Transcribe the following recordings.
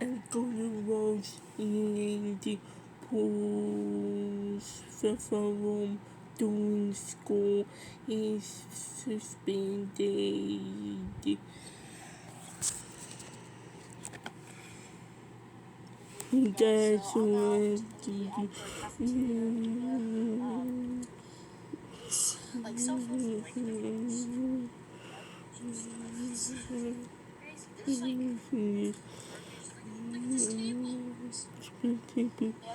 and gonna was in the post from doing school is suspended. That's what like self-fulfilling. This table. Yeah,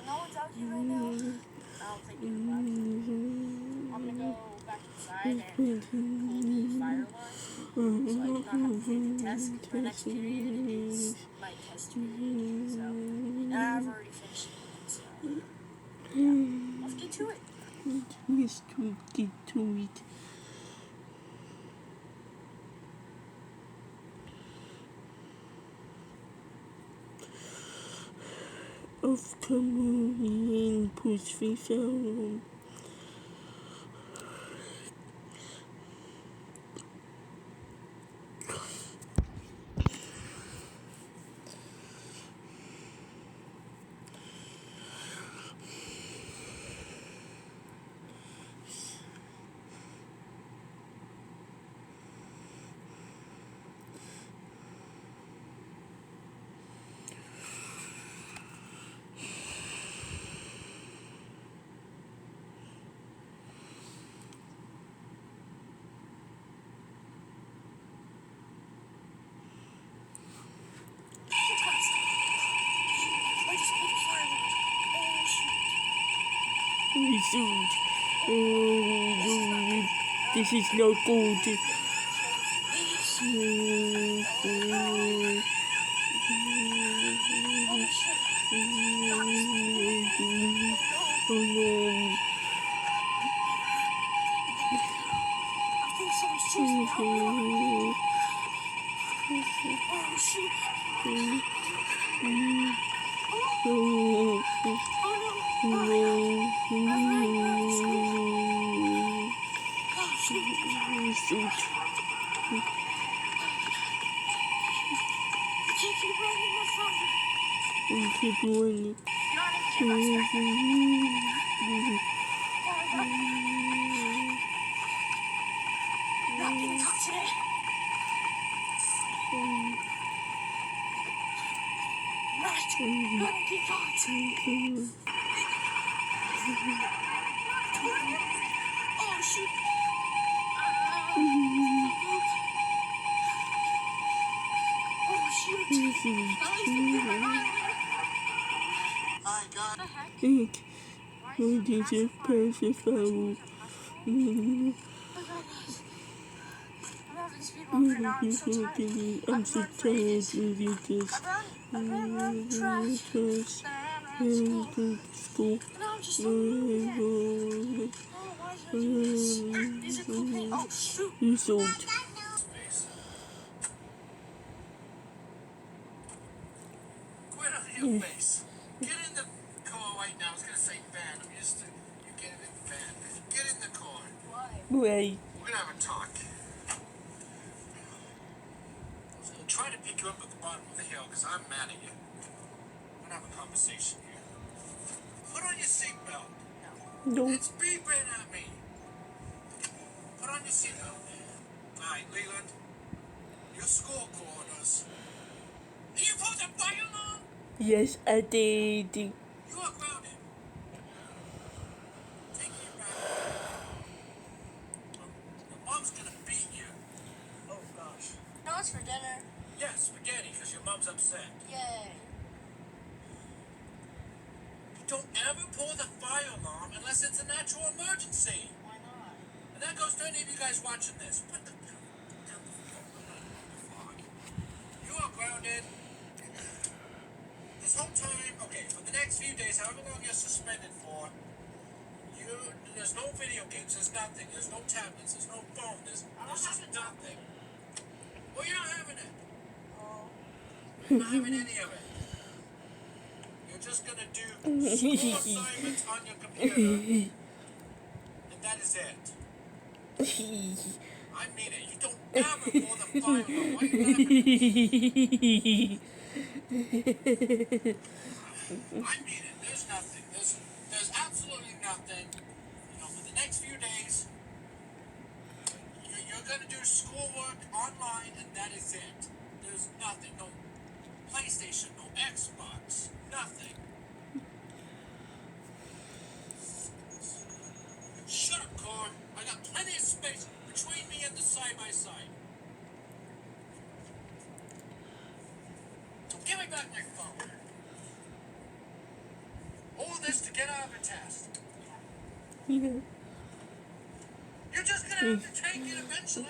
no one's out here right now. I'll take it back. I'm gonna go back inside and pull the fire alarm so I do not have to take a test. My next period is my test period, so and I've already finished it. So yeah, let's get to it. Let's get to it. Of communion push visual. Result. This is not good. Keep doing it. Not getting caught today. Right. Not get caught. Oh shoot. Who did you pacify? I'm so tired of this. School. You sold. Quit on your face. Get in the car right now. I was gonna say van. I'm used to you getting in the van. Get in the car. Why? Wait. We're gonna have a talk. I was gonna try to pick you up at the bottom of the hill because I'm mad at you. We're gonna have a conversation here. Put on your seatbelt. No. It's beeping at me. Put on your seatbelt. Alright, Leland. Your school called us. Did you put the fire alarm? Yes, I did. You are grounded. Take your back. Your mom's gonna beat you. Oh gosh. No, it's for dinner. Yes, spaghetti, because your mom's upset. Yay. You don't ever pull the fire alarm unless it's a natural emergency. Why not? And that goes to any of you guys watching this. Put the phone. You are grounded. This whole time, okay, for the next few days, however long you're suspended for, there's no video games, there's nothing, there's no tablets, there's no phone, there's just nothing. Well, you're not having it. Oh. You're not having any of it. You're just gonna do school assignments on your computer, and that is it. I mean it. You don't ever pull the fire alarm. Why you gotta... mean it. There's nothing. There's absolutely nothing. You know, for the next few days, you're gonna do schoolwork online, and that is it. There's nothing. No PlayStation, no Xbox, nothing. Shut up, car. I got plenty of space between me and the side-by-side. So give me back my phone. All this to get out of a test. Yeah. You're just gonna have to take it eventually.